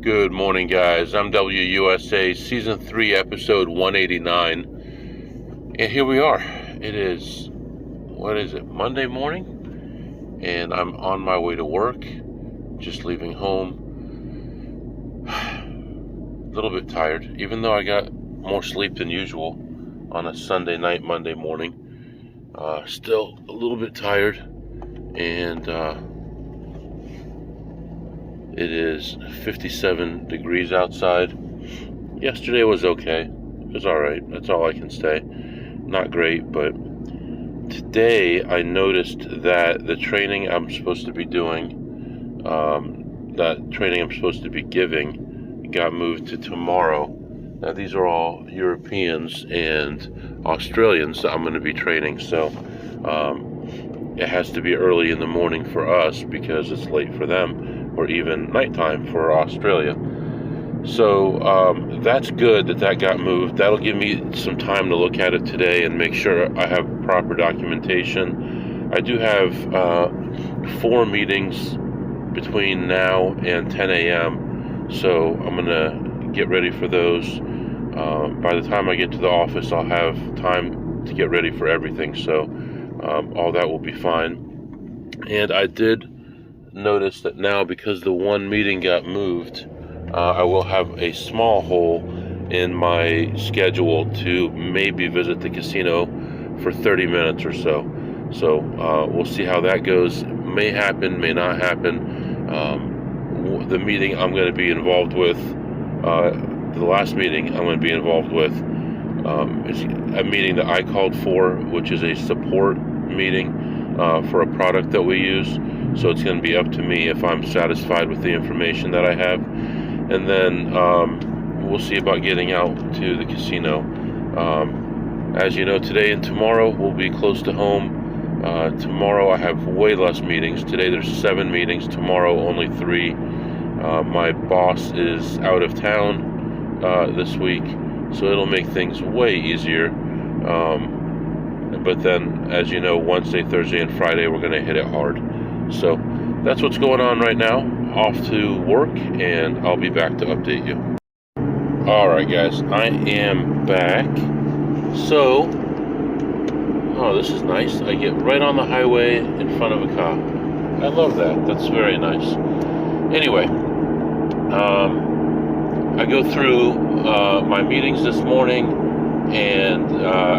Good morning, guys. I'm WUSA Season 3, Episode 189. And here we are. It is, Monday morning? And I'm on my way to work. Just leaving home. A little bit tired, even though I got more sleep than usual on a Sunday night, Monday morning. Still a little bit tired. And, it is 57 degrees outside. Yesterday was okay. It was alright. That's all I can say. Not great, but today I noticed that the training I'm supposed to be doing, that training I'm supposed to be giving, got moved to tomorrow. Now, these are all Europeans and Australians that I'm going to be training, so it has to be early in the morning for us because it's late for them, or even nighttime for Australia. So that's good that got moved. That'll give me some time to look at it today and make sure I have proper documentation. I do have 4 meetings between now and 10 a.m. So I'm going to get ready for those. By the time I get to the office, I'll have time to get ready for everything. So all that will be fine. And I did notice that now, because the one meeting got moved, I will have a small hole in my schedule to maybe visit the casino for 30 minutes or so. So we'll see how that goes. May happen, may not happen. The meeting I'm going to be involved with, the last meeting I'm going to be involved with, is a meeting that I called for, which is a support meeting for a product that we use. So it's going to be up to me if I'm satisfied with the information that I have. And then we'll see about getting out to the casino. As you know, today and tomorrow we'll be close to home. Tomorrow I have way less meetings. Today there's 7 meetings. Tomorrow only 3. My boss is out of town this week, so it'll make things way easier. But then, as you know, Wednesday, Thursday, and Friday we're going to hit it hard. So that's what's going on right now. Off to work, and I'll be back to update you. Alright, guys, I am back. So, this is nice. I get right on the highway in front of a cop. I love that. That's very nice. Anyway, I go through my meetings this morning and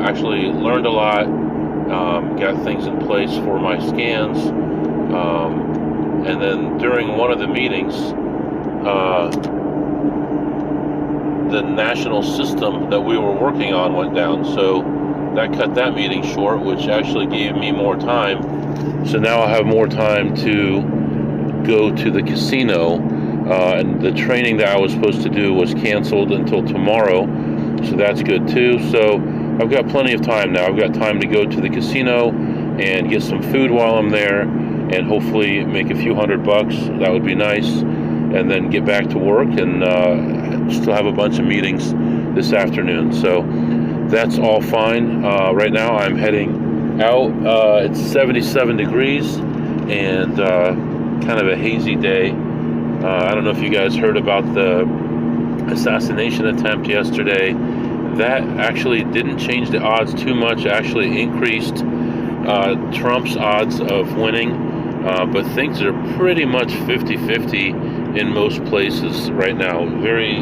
actually learned a lot. Got things in place for my scans. And then during one of the meetings, the national system that we were working on went down. So that cut that meeting short, which actually gave me more time. So now I have more time to go to the casino. And the training that I was supposed to do was canceled until tomorrow. So that's good too. So I've got plenty of time now. I've got time to go to the casino and get some food while I'm there, and hopefully make a few $100. That would be nice. And then get back to work and still have a bunch of meetings this afternoon. So that's all fine. Right now I'm heading out. It's 77 degrees and kind of a hazy day. I don't know if you guys heard about the assassination attempt yesterday. That actually didn't change the odds too much. It actually increased Trump's odds of winning. But things are pretty much 50-50 in most places right now. Very,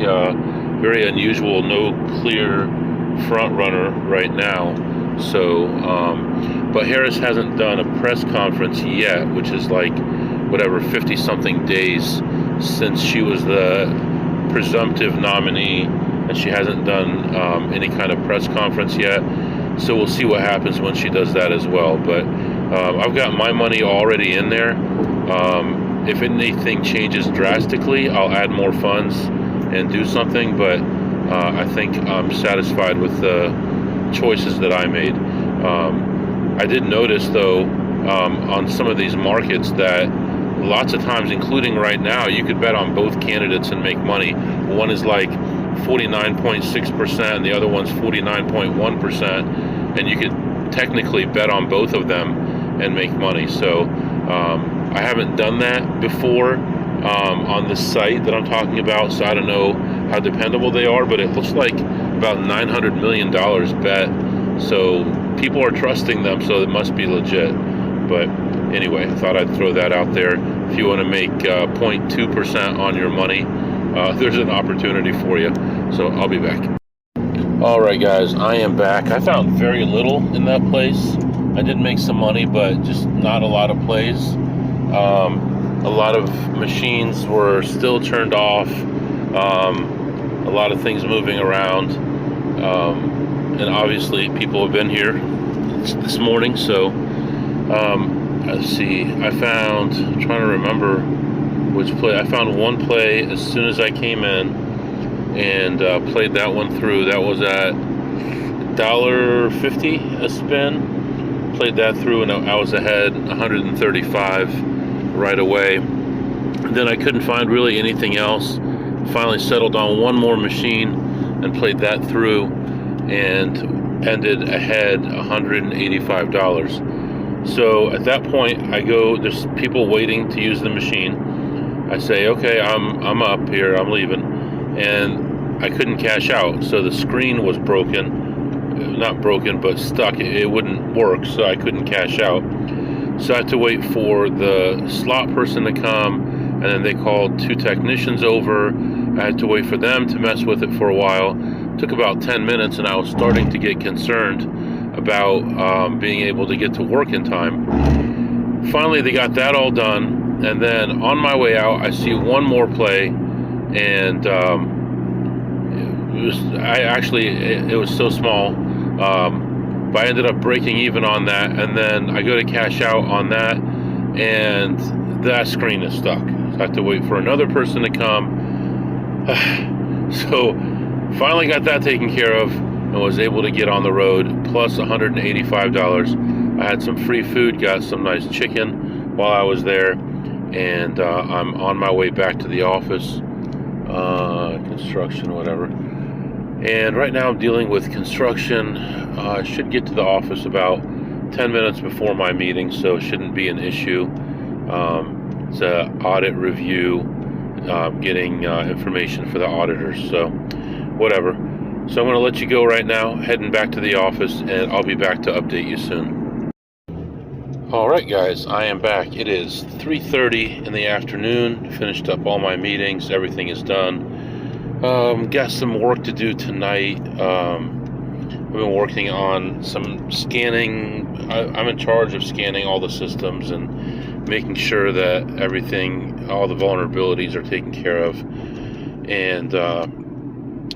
very unusual. No clear front runner right now. So, but Harris hasn't done a press conference yet, which is like, 50-something days since she was the presumptive nominee, and she hasn't done any kind of press conference yet. So we'll see what happens when she does that as well. But I've got my money already in there. If anything changes drastically, I'll add more funds and do something. But I think I'm satisfied with the choices that I made. I did notice, though, on some of these markets that lots of times, including right now, you could bet on both candidates and make money. One is like 49.6% and the other one's 49.1%, and you could technically bet on both of them and make money. So I haven't done that before. on this site that I'm talking about, so I don't know how dependable they are, but it looks like about $900 million bet. So people are trusting them, so it must be legit. But anyway, I thought I'd throw that out there. If you want to make 0.2% on your money, there's an opportunity for you. So I'll be back. All right, guys, I am back. I found very little in that place. I did make some money, but just not a lot of plays. A lot of machines were still turned off. A lot of things moving around. And obviously people have been here this morning, so let's see. I'm trying to remember which play. I found one play as soon as I came in and played that one through. That was at $1.50 a spin. Played that through and I was ahead 135 right away. And then I couldn't find really anything else. Finally settled on one more machine and played that through and ended ahead $185. So at that point there's people waiting to use the machine. I say, okay, I'm up here, I'm leaving. And I couldn't cash out, so the screen was broken. Not broken, but stuck. It wouldn't work, so I couldn't cash out. So I had to wait for the slot person to come, and then they called 2 technicians over. I had to wait for them to mess with it for a while. It took about 10 minutes, and I was starting to get concerned about being able to get to work in time. Finally, they got that all done, and then on my way out, I see one more play, and it was so small, but I ended up breaking even on that, and then I go to cash out on that, and that screen is stuck. So I have to wait for another person to come. So finally got that taken care of and was able to get on the road, plus $185. I had some free food, got some nice chicken while I was there, and I'm on my way back to the office. Construction, whatever. And right now I'm dealing with construction. I should get to the office about 10 minutes before my meeting, so it shouldn't be an issue. It's an audit review, getting information for the auditors, so whatever. So I'm going to let you go right now, heading back to the office, and I'll be back to update you soon. Alright guys, I am back. It is 3:30 in the afternoon. Finished up all my meetings. Everything is done. Got some work to do tonight. I've been working on some scanning. I'm in charge of scanning all the systems and making sure that all the vulnerabilities are taken care of. And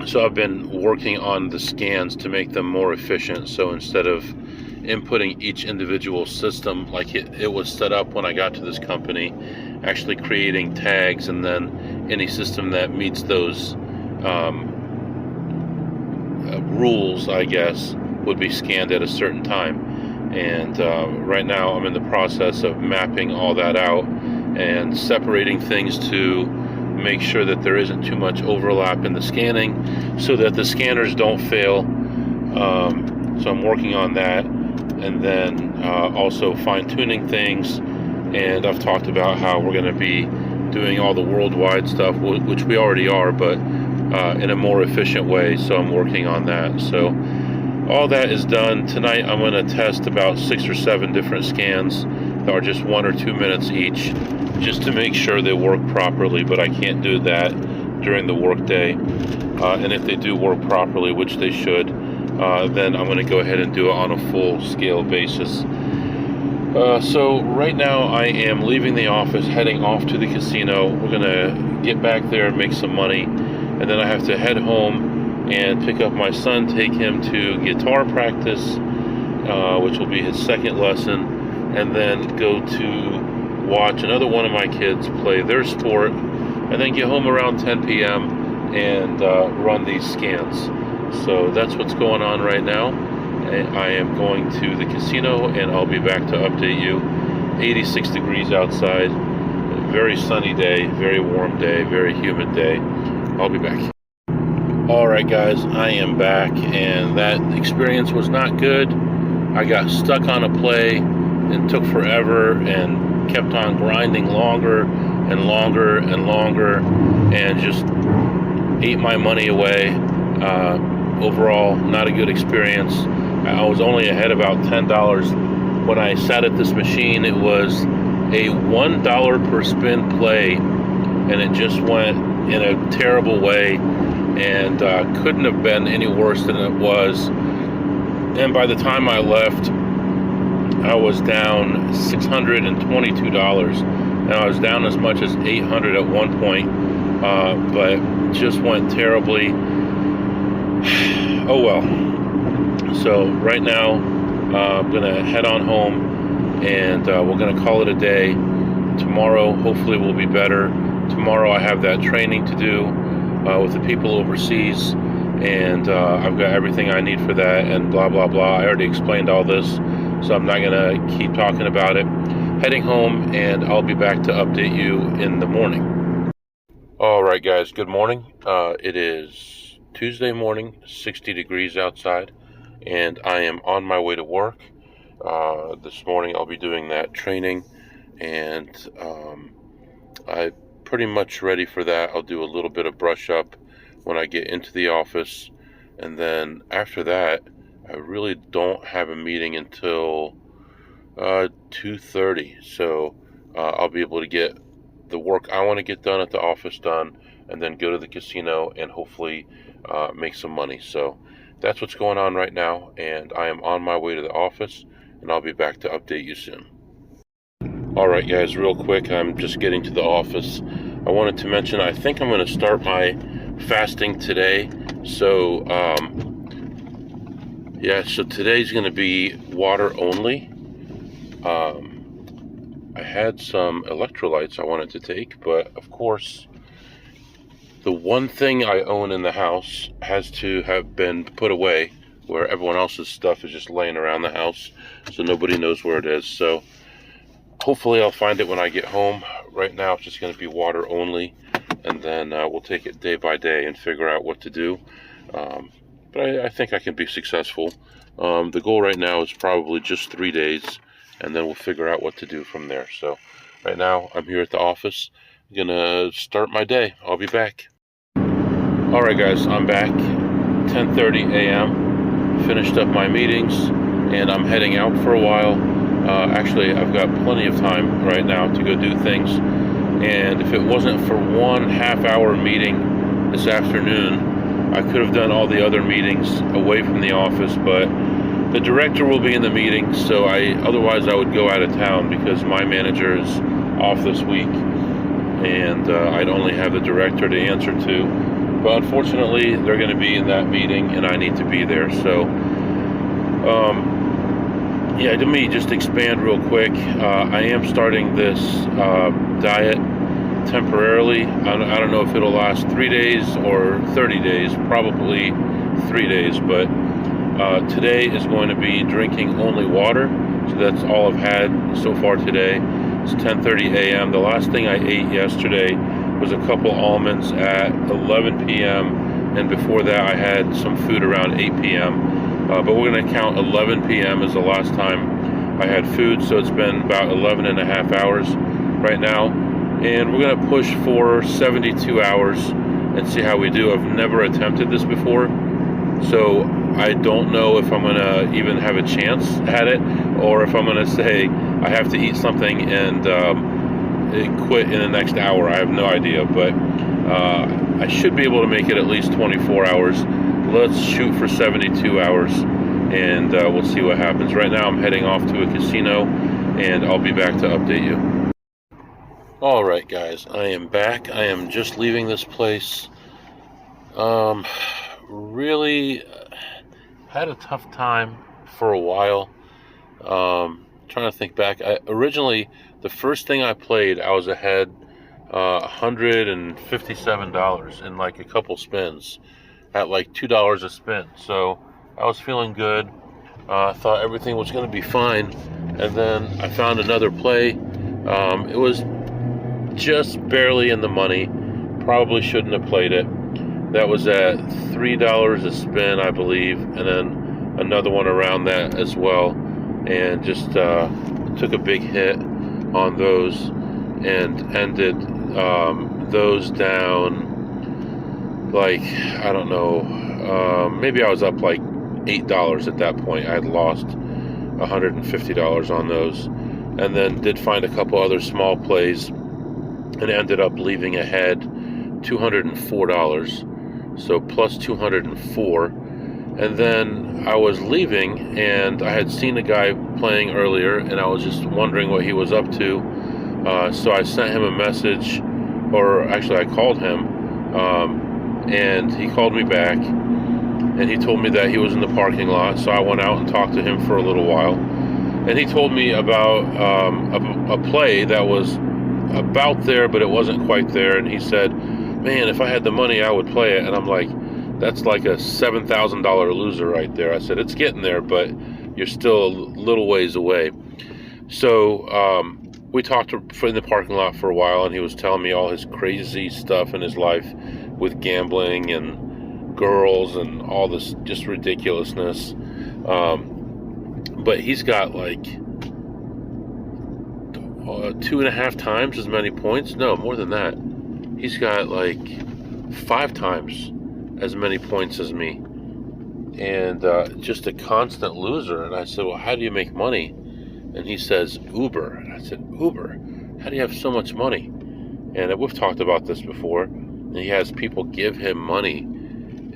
so I've been working on the scans to make them more efficient. So instead of inputting each individual system like it was set up when I got to this company, actually creating tags, and then any system that meets those rules, I guess, would be scanned at a certain time. And right now I'm in the process of mapping all that out and separating things to make sure that there isn't too much overlap in the scanning so that the scanners don't fail. So I'm working on that, and then also fine-tuning things. And I've talked about how we're going to be doing all the worldwide stuff, which we already are, but in a more efficient way. So I'm working on that. So all that is done. Tonight I'm going to test about 6 or 7 different scans that are just 1 or 2 minutes each, just to make sure they work properly, but I can't do that during the workday. And if they do work properly, which they should, then I'm going to go ahead and do it on a full-scale basis. So right now I am leaving the office, heading off to the casino. We're going to get back there, make some money, and then I have to head home and pick up my son, take him to guitar practice, which will be his second lesson, and then go to watch another one of my kids play their sport, and then get home around 10 p.m. and run these scans. So that's what's going on right now. I am going to the casino, and I'll be back to update you. 86 degrees outside, very sunny day, very warm day, very humid day. I'll be back. Alright guys, I am back, and that experience was not good. I got stuck on a play and took forever and kept on grinding longer and longer, and just ate my money away. Overall, not a good experience. I was only ahead about $10. When I sat at this machine, it was a $1 per spin play, and it just went in a terrible way, and couldn't have been any worse than it was. And by the time I left, I was down $622, and I was down as much as $800 at one point, but just went terribly. Oh well. So right now, I'm gonna head on home, and we're gonna call it a day. Tomorrow, hopefully, will be better. Tomorrow, I have that training to do with the people overseas, and I've got everything I need for that, and blah blah blah. I already explained all this, so I'm not gonna keep talking about it. Heading home, and I'll be back to update you in the morning. All right, guys. Good morning. It is Tuesday morning, 60 degrees outside, and I am on my way to work. This morning I'll be doing that training, and I'm pretty much ready for that. I'll do a little bit of brush up when I get into the office, and then after that, I really don't have a meeting until 2:30, so I'll be able to get the work I want to get done at the office done, and then go to the casino and hopefully make some money. So that's what's going on right now, and I am on my way to the office, and I'll be back to update you soon. Alright guys, real quick, I'm just getting to the office. I wanted to mention, I think I'm going to start my fasting today. So so today's going to be water only. I had some electrolytes I wanted to take, but of course the one thing I own in the house has to have been put away, where everyone else's stuff is just laying around the house, so nobody knows where it is. So hopefully I'll find it when I get home. Right now it's just going to be water only, and then we'll take it day by day and figure out what to do. But I think I can be successful. The goal right now is probably just 3 days, and then we'll figure out what to do from there. So right now I'm here at the office. I'm gonna start my day. I'll be back. All right, guys, I'm back. 10:30 a.m. Finished up my meetings, and I'm heading out for a while. Actually, I've got plenty of time right now to go do things. And if it wasn't for 1 half-hour meeting this afternoon, I could have done all the other meetings away from the office, but the director will be in the meeting, so otherwise I would go out of town because my manager is off this week, and I'd only have the director to answer to. But unfortunately, they're going to be in that meeting, and I need to be there. So, let me just expand real quick. I am starting this diet temporarily. I don't know if it'll last 3 days or 30 days, probably 3 days, but today is going to be drinking only water. So that's all I've had so far today. It's 10:30 a.m. The last thing I ate yesterday was a couple almonds at 11 p.m. and before that I had some food around 8 p.m. But we're going to count 11 p.m. as the last time I had food, so it's been about 11 and a half hours right now, and we're going to push for 72 hours and see how we do. I've never attempted this before, so I don't know if I'm going to even have a chance at it, or if I'm going to say I have to eat something and quit in the next hour. I have no idea, but I should be able to make it at least 24 hours. Let's shoot for 72 hours, and we'll see what happens. Right now I'm heading off to a casino, and I'll be back to update you. Alright guys, I am back. I am just leaving this place. Really had a tough time for a while. Trying to think back. Originally, the first thing I played, I was ahead $157 in like a couple spins at like $2 a spin. So I was feeling good. Thought everything was going to be fine. And then I found another play. It was just barely in the money. Probably shouldn't have played it. That was at $3 a spin, I believe. And then another one around that as well. And just took a big hit on those and ended those down, like, I don't know, maybe I was up like $8 at that point. I had lost $150 on those, and then did find a couple other small plays and ended up leaving ahead $204. So plus 204. And then I was leaving, and I had seen a guy playing earlier, and I was just wondering what he was up to. So I sent him a message, or actually I called him, and he called me back, and he told me that he was in the parking lot. So I went out and talked to him for a little while, and he told me about a play that was about there, but it wasn't quite there. And he said, man, if I had the money, I would play it. And I'm like, that's like a $7,000 loser right there. I said, it's getting there, but you're still a little ways away. So we talked in the parking lot for a while, and he was telling me all his crazy stuff in his life with gambling and girls and all this just ridiculousness. But he's got like 2.5 times as many points. No, more than that. He's got like 5 times as many points as me, and just a constant loser. And I said, well, how do you make money? And he says, Uber. And I said, Uber? How do you have so much money? And we've talked about this before. And he has people give him money,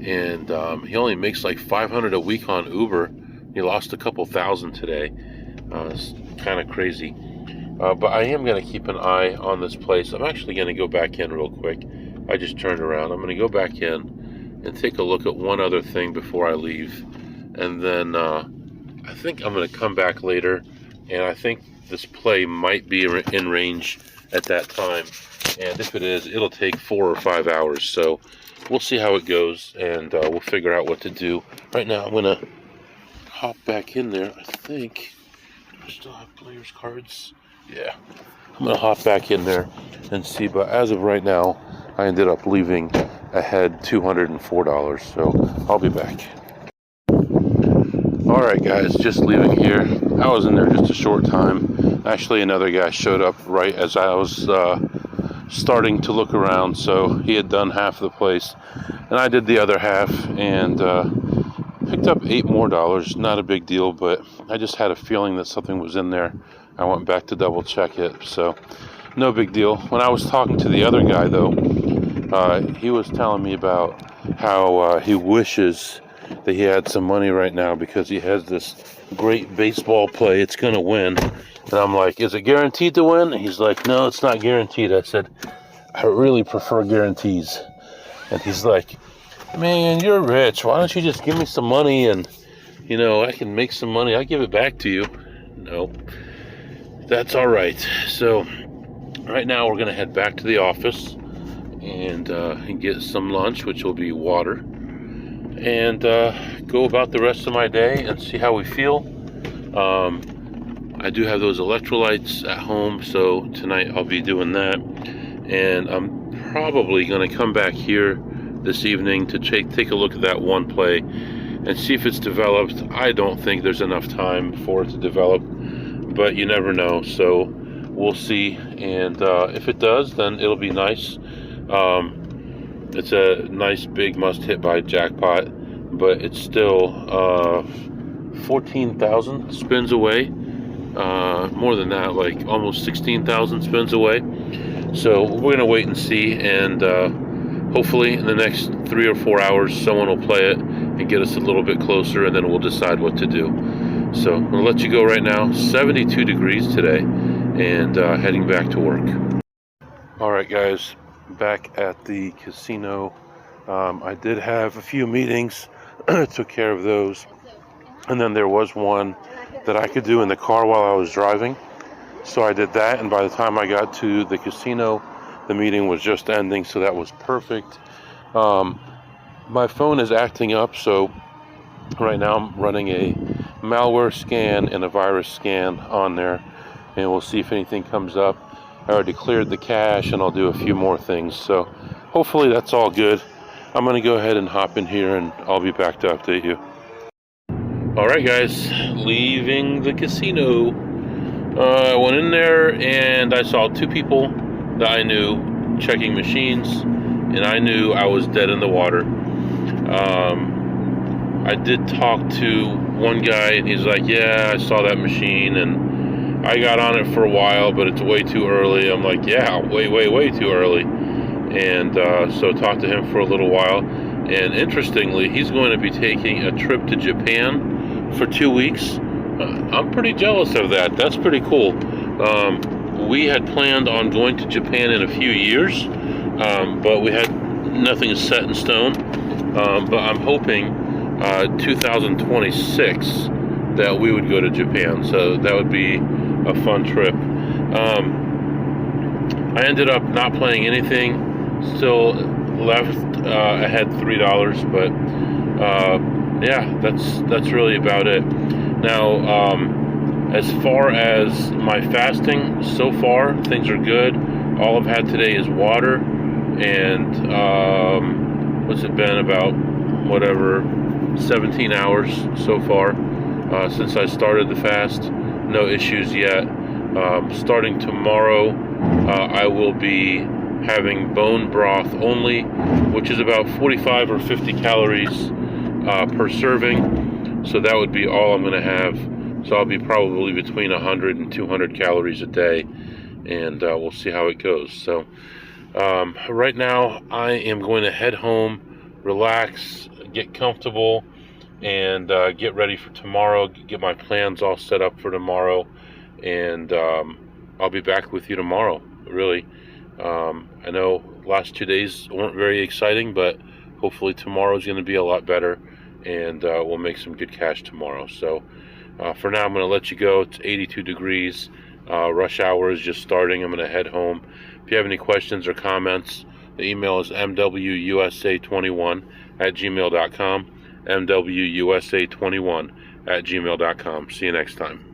and he only makes like $500 a week on Uber. He lost a couple thousand today. It's kind of crazy. But I am going to keep an eye on this place. I'm actually going to go back in real quick. I just turned around. I'm going to go back in and take a look at one other thing before I leave. And then I think I'm going to come back later. And I think this play might be in range at that time. And if it is, it'll take 4 or 5 hours. So we'll see how it goes, and we'll figure out what to do. Right now, I'm going to hop back in there, I think. Do I still have players' cards? Yeah. I'm going to hop back in there and see. But as of right now, I ended up leaving ahead $204. So I'll be back. Alright guys, just leaving here. I was in there just a short time. Actually, another guy showed up right as I was starting to look around, so he had done half the place, and I did the other half, and picked up $8 more. Not a big deal, but I just had a feeling that something was in there. I went back to double check it, so no big deal. When I was talking to the other guy, though, he was telling me about how he wishes that he had some money right now because he has this great baseball play. It's going to win. And I'm like, is it guaranteed to win? And he's like, no, it's not guaranteed. I said, I really prefer guarantees. And he's like, man, you're rich. Why don't you just give me some money and, you know, I can make some money. I'll give it back to you. No, that's all right. So right now we're going to head back to the office and get some lunch, which will be water, and go about the rest of my day and see how we feel. I do have those electrolytes at home, so tonight I'll be doing that, and I'm probably going to come back here this evening to take a look at that one play and see if it's developed. I don't think there's enough time for it to develop, but you never know, so we'll see. And if it does, then it'll be nice. It's a nice big must hit by jackpot, but it's still 14,000 spins away. More than that, like almost 16,000 spins away. So we're gonna wait and see, and hopefully in the next 3 or 4 hours someone will play it and get us a little bit closer, and then we'll decide what to do. So I'm gonna let you go right now. 72 degrees today, and heading back to work. Alright guys, back at the casino. I did have a few meetings, took care of those, and then there was one that I could do in the car while I was driving, so I did that, and by the time I got to the casino, the meeting was just ending, so that was perfect. My phone is acting up, so right now I'm running a malware scan and a virus scan on there, and we'll see if anything comes up. I already cleared the cache, and I'll do a few more things, so hopefully that's all good. I'm going to go ahead and hop in here, and I'll be back to update you. Alright guys, leaving the casino. I went in there and I saw 2 people that I knew checking machines, and I knew I was dead in the water. I did talk to one guy, and he's like, yeah, I saw that machine, and I got on it for a while, but it's way too early. I'm like, yeah, way too early. And so talked to him for a little while. And interestingly, he's going to be taking a trip to Japan for 2 weeks. I'm pretty jealous of that. That's pretty cool. We had planned on going to Japan in a few years, but we had nothing set in stone. But I'm hoping 2026 that we would go to Japan. So that would be a fun trip. I ended up not playing anything. Still left ahead $3, but yeah, that's really about it. Now, as far as my fasting, so far things are good. All I've had today is water, and what's it been, about 17 hours so far since I started the fast. No issues yet. Starting tomorrow, I will be having bone broth only, which is about 45 or 50 calories per serving. So that would be all I'm going to have. So I'll be probably between 100 and 200 calories a day, and we'll see how it goes. So right now I am going to head home, relax, get comfortable, and get ready for tomorrow, get my plans all set up for tomorrow, and I'll be back with you tomorrow, really. I know last 2 days weren't very exciting, but hopefully tomorrow is going to be a lot better, and we'll make some good cash tomorrow. So for now, I'm going to let you go. It's 82 degrees. Rush hour is just starting. I'm going to head home. If you have any questions or comments, the email is mwusa21@gmail.com, mwusa21@gmail.com. See you next time.